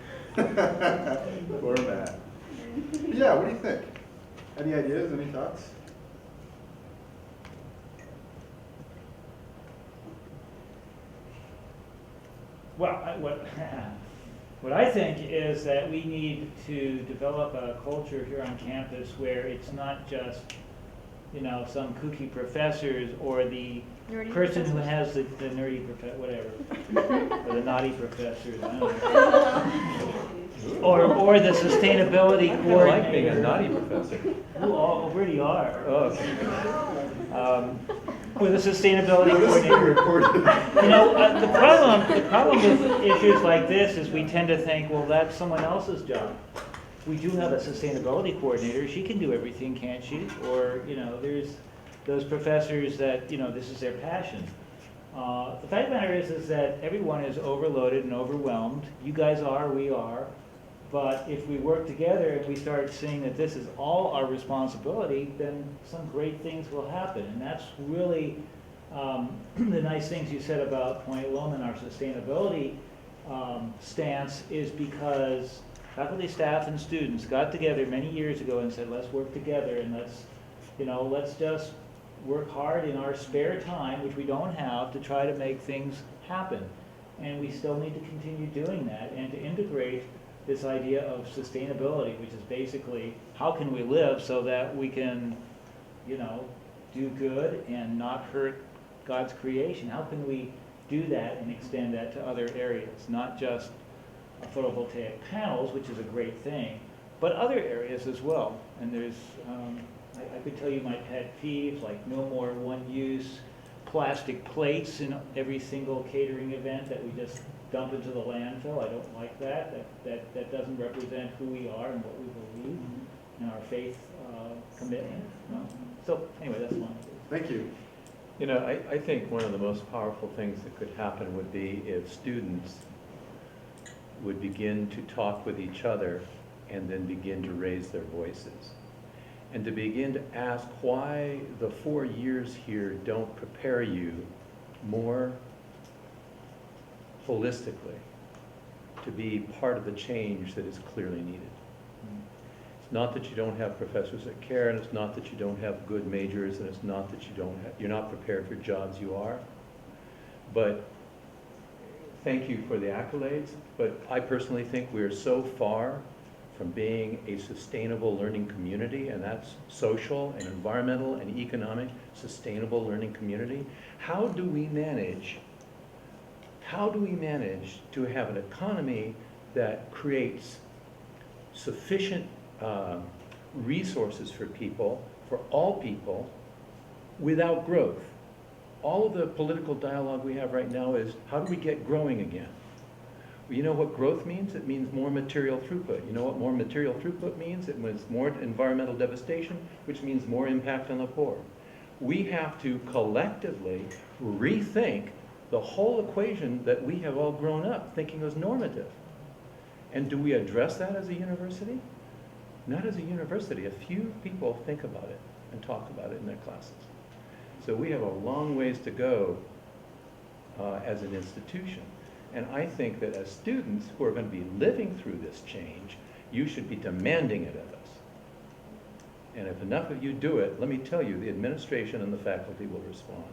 Poor Matt. Yeah, what do you think? Any ideas, any thoughts? Well, what I think is that we need to develop a culture here on campus where it's not just, some kooky professors or the Nerdy person who professors. has the nerdy whatever, or the naughty professors, I don't know. Or the sustainability I coordinator. like being a naughty professor. Who already are. Oh, okay. Or the sustainability No, this is being coordinator. recorded. The problem with issues like this is we tend to think, well, that's someone else's job. We do have a sustainability coordinator. She can do everything, can't she? Or, there's those professors that, this is their passion. The fact of the matter is that everyone is overloaded and overwhelmed. You guys are, we are. But if we work together and we start seeing that this is all our responsibility, then some great things will happen. And that's really the nice things you said about Point Loma and our sustainability stance is because faculty, staff, and students got together many years ago and said, let's work together and You know, let's just work hard in our spare time, which we don't have, to try to make things happen. And we still need to continue doing that and to integrate this idea of sustainability, which is basically how can we live so that we can, you know, do good and not hurt God's creation. How can we do that and extend that to other areas, not just photovoltaic panels, which is a great thing, but other areas as well. And there's, I could tell you my pet peeves, like no more one-use plastic plates in every single catering event that we just dump into the landfill. I don't like that. That doesn't represent who we are and what we believe and our faith commitment. So anyway, that's one. Thank you. You know, I think one of the most powerful things that could happen would be if students would begin to talk with each other and then begin to raise their voices. And to begin to ask why the 4 years here don't prepare you more holistically to be part of the change that is clearly needed. It's not that you don't have professors that care, and it's not that you don't have good majors, and it's not that you're not prepared for jobs. You are. But thank you for the accolades, but I personally think we're so far from being a sustainable learning community, and that's social and environmental and economic sustainable learning community. How do we manage to have an economy that creates sufficient resources for people, for all people, without growth? All of the political dialogue we have right now is, how do we get growing again? Well, you know what growth means? It means more material throughput. You know what more material throughput means? It means more environmental devastation, which means more impact on the poor. We have to collectively rethink the whole equation that we have all grown up thinking was normative. And do we address that as a university? Not as a university. A few people think about it and talk about it in their classes. So we have a long ways to go as an institution. And I think that as students who are going to be living through this change, you should be demanding it of us. And if enough of you do it, let me tell you, the administration and the faculty will respond.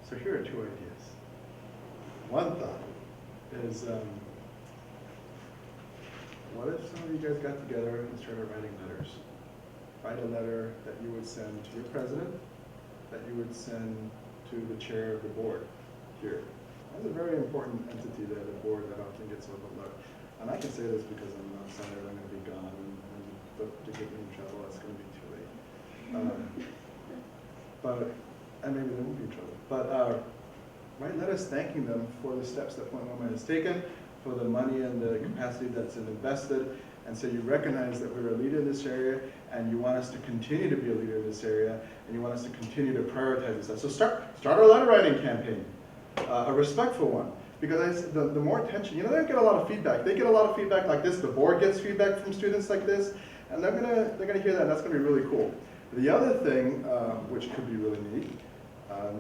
So here are two ideas. One thought is, what if some of you guys got together and started writing letters? Write a letter that you would send to your president, that you would send to the chair of the board here. That's a very important entity there, the board, that often gets overlooked. And I can say this because I'm not sorry, I'm going to be gone, but to get me in trouble, it's going to be too late. And maybe they won't be in trouble. But write letters thanking them for the steps that Point Loma has taken, for the money and the capacity that's been invested, and so you recognize that we're a leader in this area, and you want us to continue to be a leader in this area, and you want us to continue to prioritize this. So start our letter writing campaign, a respectful one, because the more attention, you know, they get a lot of feedback. They get a lot of feedback like this. The board gets feedback from students like this, and they're gonna hear that, and that's gonna be really cool. The other thing, which could be really neat,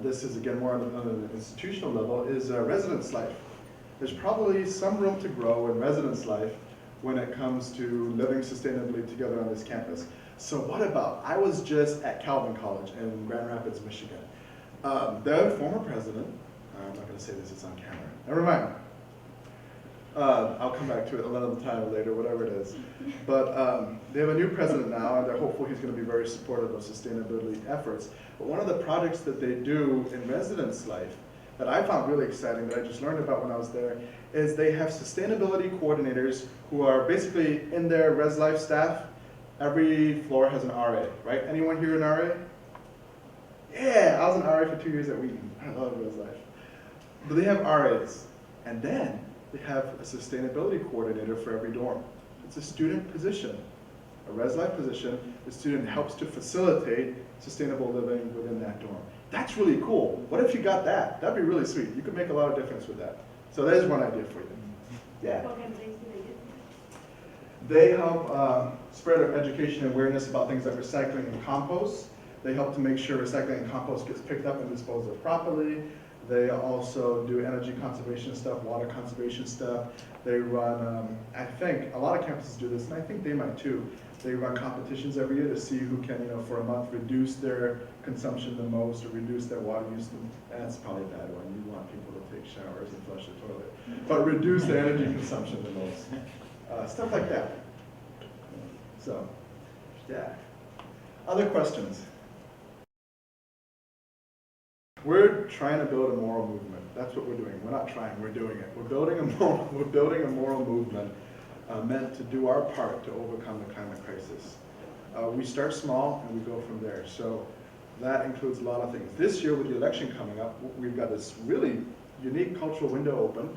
this is again more on an institutional level, is residence life. There's probably some room to grow in residence life when it comes to living sustainably together on this campus. So what about, I was just at Calvin College in Grand Rapids, Michigan. Their former president, I'm not going to say this, it's on camera. Never mind. I'll come back to it another time or later, whatever it is. But they have a new president now, and they're hopeful he's going to be very supportive of sustainability efforts. But one of the projects that they do in residence life that I found really exciting, that I just learned about when I was there, is they have sustainability coordinators who are basically in their res life staff. Every floor has an RA, right? Anyone here an RA? Yeah, I was an RA for 2 years at Wheaton. I love res life. But they have RAs, and then they have a sustainability coordinator for every dorm. It's a student position, a res life position. The student helps to facilitate sustainable living within that dorm. That's really cool. What if you got that? That'd be really sweet. You could make a lot of difference with that. So there's one idea for you. Yeah. What kind of things do They help spread education and awareness about things like recycling and compost. They help to make sure recycling and compost gets picked up and disposed of properly. They also do energy conservation stuff, water conservation stuff. They run, I think, a lot of campuses do this, and I think they might too. They run competitions every year to see who can, for a month reduce their consumption the most or reduce their water use. And that's probably a bad one. You want people to take showers and flush the toilet. But reduce their energy consumption the most. Stuff like that. So, yeah. Other questions? We're trying to build a moral movement. That's what we're doing. We're not trying, we're doing it. We're building a moral movement meant to do our part to overcome the climate crisis. We start small and we go from there. So that includes a lot of things. This year with the election coming up, we've got this really unique cultural window open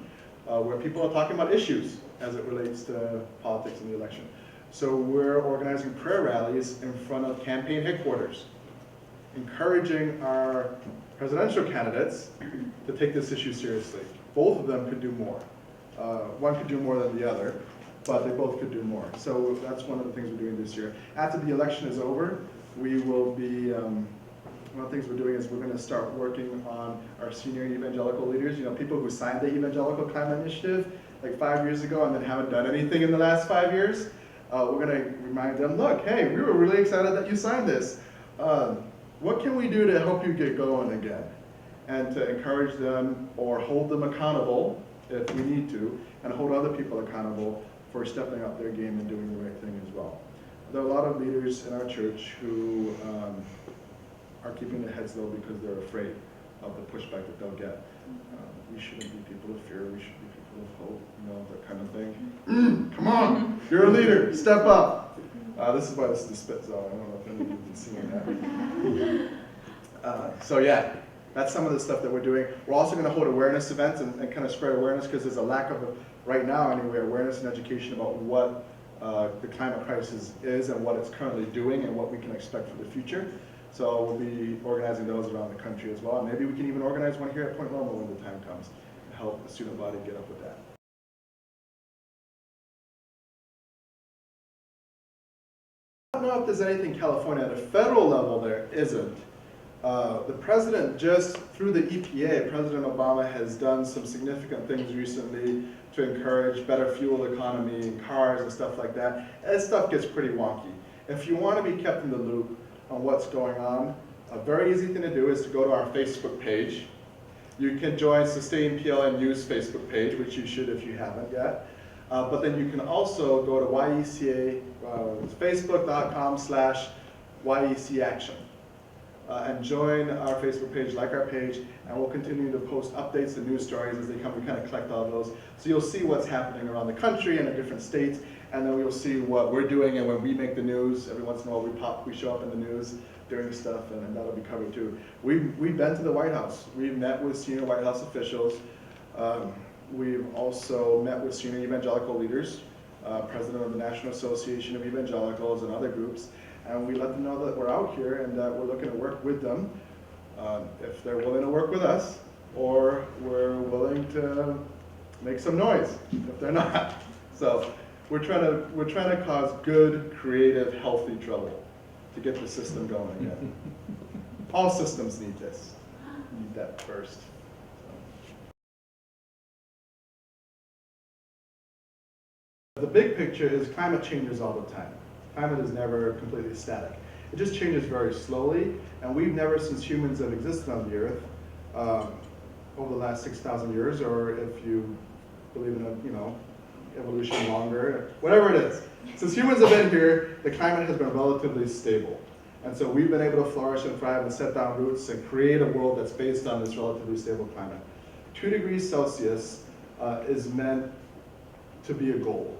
where people are talking about issues as it relates to politics and the election. So we're organizing prayer rallies in front of campaign headquarters, encouraging our presidential candidates to take this issue seriously. Both of them could do more. One could do more than the other, but they both could do more. So that's one of the things we're doing this year. After the election is over, we will be, one of the things we're doing is we're going to start working on our senior evangelical leaders, people who signed the Evangelical Climate Initiative like 5 years ago and then haven't done anything in the last 5 years. We're going to remind them, look, hey, we were really excited that you signed this. What can we do to help you get going again? And to encourage them or hold them accountable if we need to, and hold other people accountable for stepping up their game and doing the right thing as well. There are a lot of leaders in our church who are keeping their heads low because they're afraid of the pushback that they'll get. We shouldn't be people of fear, we should be people of hope, that kind of thing. Come on, you're a leader, step up. This is why this is the spit zone. I don't know if any of you have seen that. So yeah, that's some of the stuff that we're doing. We're also going to hold awareness events and kind of spread awareness because there's a lack of, right now anyway, awareness and education about what the climate crisis is and what it's currently doing and what we can expect for the future. So we'll be organizing those around the country as well. And maybe we can even organize one here at Point Loma when the time comes to help the student body get up with that. I don't know if there's anything California at a federal level there isn't. The president just, through the EPA, President Obama has done some significant things recently to encourage better fuel economy in cars and stuff like that. And that stuff gets pretty wonky. If you want to be kept in the loop on what's going on, a very easy thing to do is to go to our Facebook page. You can join Sustain PLN News Facebook page, which you should if you haven't yet. But then you can also go to YECA, facebook.com/YEC Action. And join our Facebook page, like our page, and we'll continue to post updates and news stories as they come. We kind of collect all of those. So you'll see what's happening around the country and in different states, and then you'll see what we're doing, and when we make the news, every once in a while we show up in the news doing stuff, and that'll be covered too. We've been to the White House. We've met with senior White House officials. We've also met with senior evangelical leaders, president of the National Association of Evangelicals and other groups, and we let them know that we're out here and that we're looking to work with them if they're willing to work with us, or we're willing to make some noise if they're not. So we're trying to cause good, creative, healthy trouble to get the system going again. All systems need this. Need that first. The big picture is climate changes all the time. Climate is never completely static. It just changes very slowly, and we've never, since humans have existed on the Earth, over the last 6,000 years, or if you believe in evolution longer, whatever it is. Since humans have been here, the climate has been relatively stable. And so we've been able to flourish and thrive and set down roots and create a world that's based on this relatively stable climate. 2 degrees Celsius is meant to be a goal.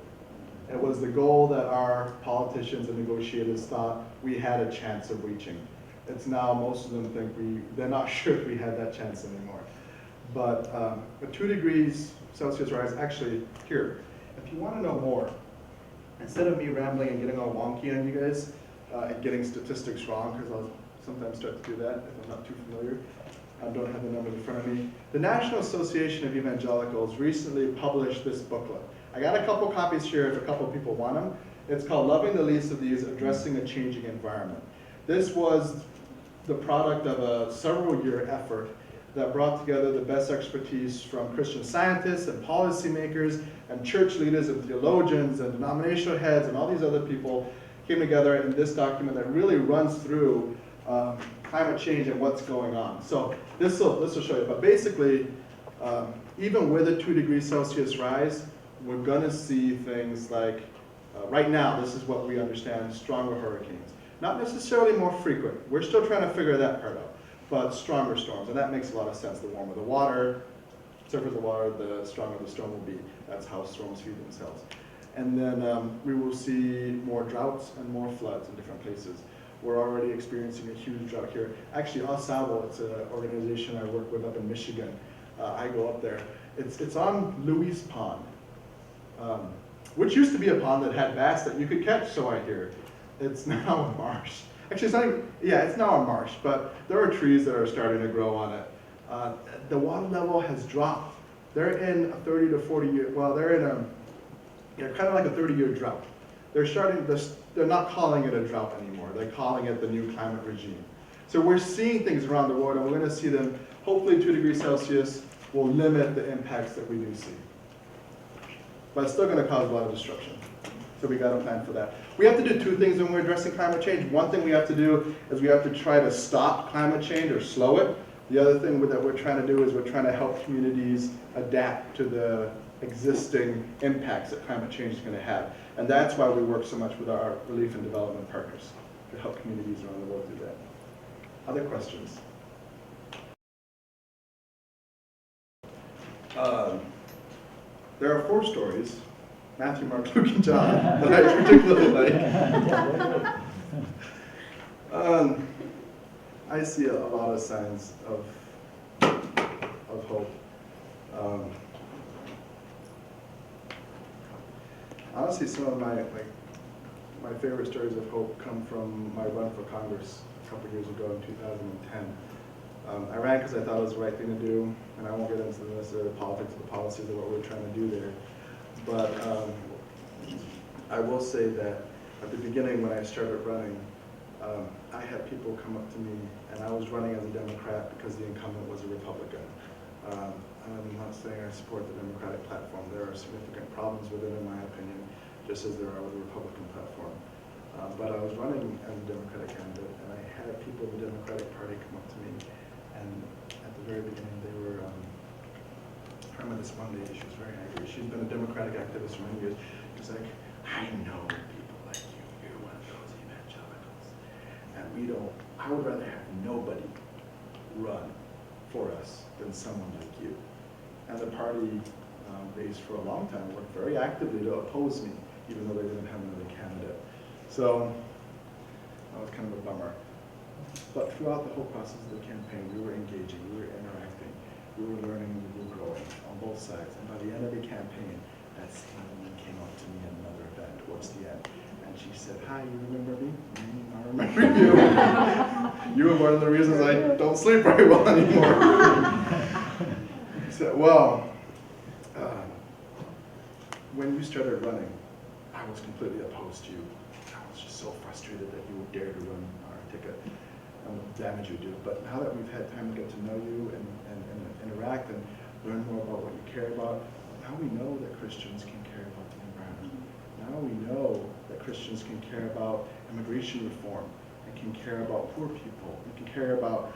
It was the goal that our politicians and negotiators thought we had a chance of reaching. It's now, most of them think they're not sure if we had that chance anymore. But a 2 degrees Celsius rise, actually, here, if you want to know more, instead of me rambling and getting all wonky on you guys and getting statistics wrong, because I'll sometimes start to do that if I'm not too familiar, I don't have the numbers in front of me. The National Association of Evangelicals recently published this booklet. I got a couple copies here if a couple people want them. It's called Loving the Least of These, Addressing a Changing Environment. This was the product of a several-year effort that brought together the best expertise from Christian scientists and policymakers and church leaders and theologians and denominational heads and all these other people came together in this document that really runs through climate change and what's going on. So this will show you, but basically, even with a 2 degrees Celsius rise, we're gonna see things like, right now, this is what we understand, stronger hurricanes. Not necessarily more frequent. We're still trying to figure that part out, but stronger storms, and that makes a lot of sense. The warmer the water, surface of the water, the stronger the storm will be. That's how storms feed themselves. And then we will see more droughts and more floods in different places. We're already experiencing a huge drought here. Actually, Osavo, it's an organization I work with up in Michigan. I go up there. It's on Louise Pond, which used to be a pond that had bass that you could catch, so I hear. It's now a marsh. Actually, it's not even, yeah, it's now a marsh, but there are trees that are starting to grow on it. The water level has dropped. They're in a 30 to 40 year, well, they're in a, kind of like a 30-year drought. They're not calling it a drought anymore. They're calling it the new climate regime. So we're seeing things around the world, and we're going to see them. Hopefully 2 degrees Celsius will limit the impacts that we do see. But it's still going to cause a lot of destruction. So we got to plan for that. We have to do 2 things when we're addressing climate change. One thing we have to do is we have to try to stop climate change or slow it. The other thing that we're trying to do is we're trying to help communities adapt to the existing impacts that climate change is going to have. And that's why we work so much with our relief and development partners, to help communities around the world do that. Other questions? There are 4 stories, Matthew, Mark, Luke, and John, that I particularly like. I see a lot of signs of hope. Honestly, some of my favorite stories of hope come from my run for Congress a couple years ago in 2010. I ran because I thought it was the right thing to do, and I won't get into the politics, the policies of what we're trying to do there. But I will say that at the beginning when I started running, I had people come up to me, and I was running as a Democrat because the incumbent was a Republican. I'm not saying I support the Democratic platform. There are significant problems with it, in my opinion, just as there are with the Republican platform. But I was running as a Democratic candidate, and I had people in the Democratic Party come up to me, and at the very beginning they were, I remember this one lady, she was very angry. She's been a Democratic activist for many years. She's like, I know people like you. You're one of those evangelicals. And I would rather have nobody run for us than someone like you. And the party base for a long time worked very actively to oppose me, even though they didn't have another candidate. So that was kind of a bummer. But throughout the whole process of the campaign, we were engaging, we were interacting, we were learning, we were growing on both sides. And by the end of the campaign, that same woman came up to me at another event towards the end. And she said, hi, you remember me? I remember you. You were one of the reasons I don't sleep very well anymore. I said, well, when you started running, I was completely opposed to you. I was just so frustrated that you would dare to run our ticket and the damage you do. But now that we've had time to get to know you and interact and learn more about what you care about, now we know that Christians can care about the environment. Now we know that Christians can care about immigration reform and can care about poor people and can care about,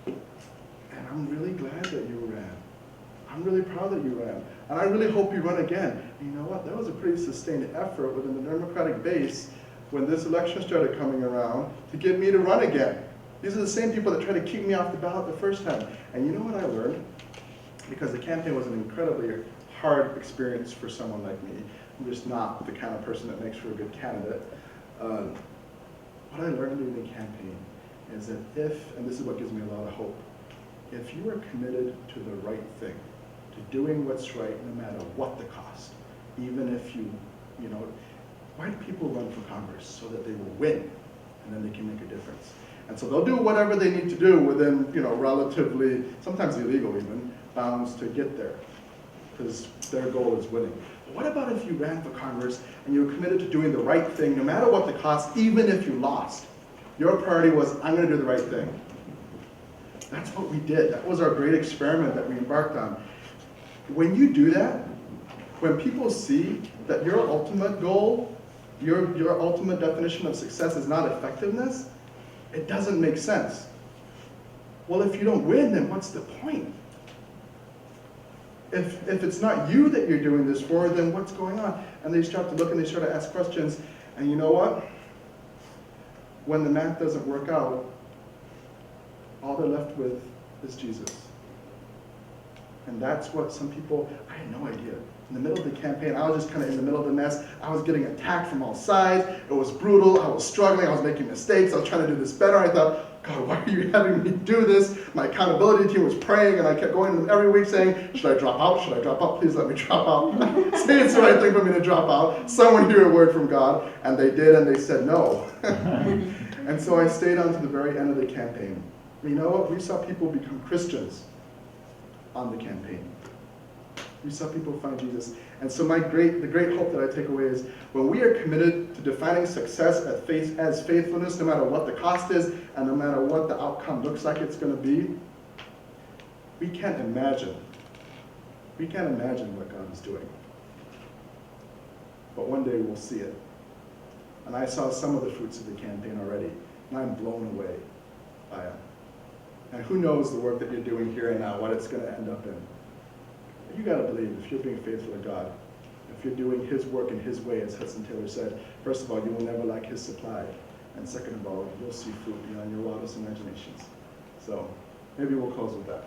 and I'm really glad that you ran. I'm really proud that you ran. And I really hope you run again. And you know what? That was a pretty sustained effort within the Democratic base when this election started coming around to get me to run again. These are the same people that tried to kick me off the ballot the first time. And you know what I learned? Because the campaign was an incredibly hard experience for someone like me. I'm just not the kind of person that makes for a good candidate. What I learned during the campaign is that and this is what gives me a lot of hope, if you are committed to the right thing, to doing what's right no matter what the cost, even if you know, why do people run for Congress? So that they will win, and then they can make a difference. And so they'll do whatever they need to do within, relatively, sometimes illegal even, bounds to get there, because their goal is winning. But what about if you ran for Congress and you were committed to doing the right thing no matter what the cost, even if you lost? Your priority was, I'm going to do the right thing. That's what we did. That was our great experiment that we embarked on. When you do that, when people see that your ultimate goal, your ultimate definition of success is not effectiveness, it doesn't make sense. Well, if you don't win, then what's the point? If it's not you that you're doing this for, then what's going on? And they start to look and they start to ask questions. And you know what? When the math doesn't work out, all they're left with is Jesus. And that's what some people, I had no idea. In the middle of the campaign, I was just kind of in the middle of the mess. I was getting attacked from all sides. It was brutal. I was struggling. I was making mistakes. I was trying to do this better. I thought, God, why are you having me do this? My accountability team was praying, and I kept going to them every week saying, should I drop out? Should I drop out? Please let me drop out. Say it's the right thing for me to drop out. Someone hear a word from God. And they did, and they said no. And so I stayed on to the very end of the campaign. You know what? We saw people become Christians on the campaign. We saw people find Jesus. And so the great hope that I take away is when we are committed to defining success as faithfulness, no matter what the cost is and no matter what the outcome looks like it's going to be, we can't imagine what God is doing. But one day we'll see it. And I saw some of the fruits of the campaign already, and I'm blown away by it. And who knows the work that you're doing here and now, what it's going to end up in. You got to believe if you're being faithful to God, if you're doing His work in His way, as Hudson Taylor said, first of all, you will never lack His supply. And second of all, you'll see fruit beyond your wildest imaginations. So maybe we'll close with that.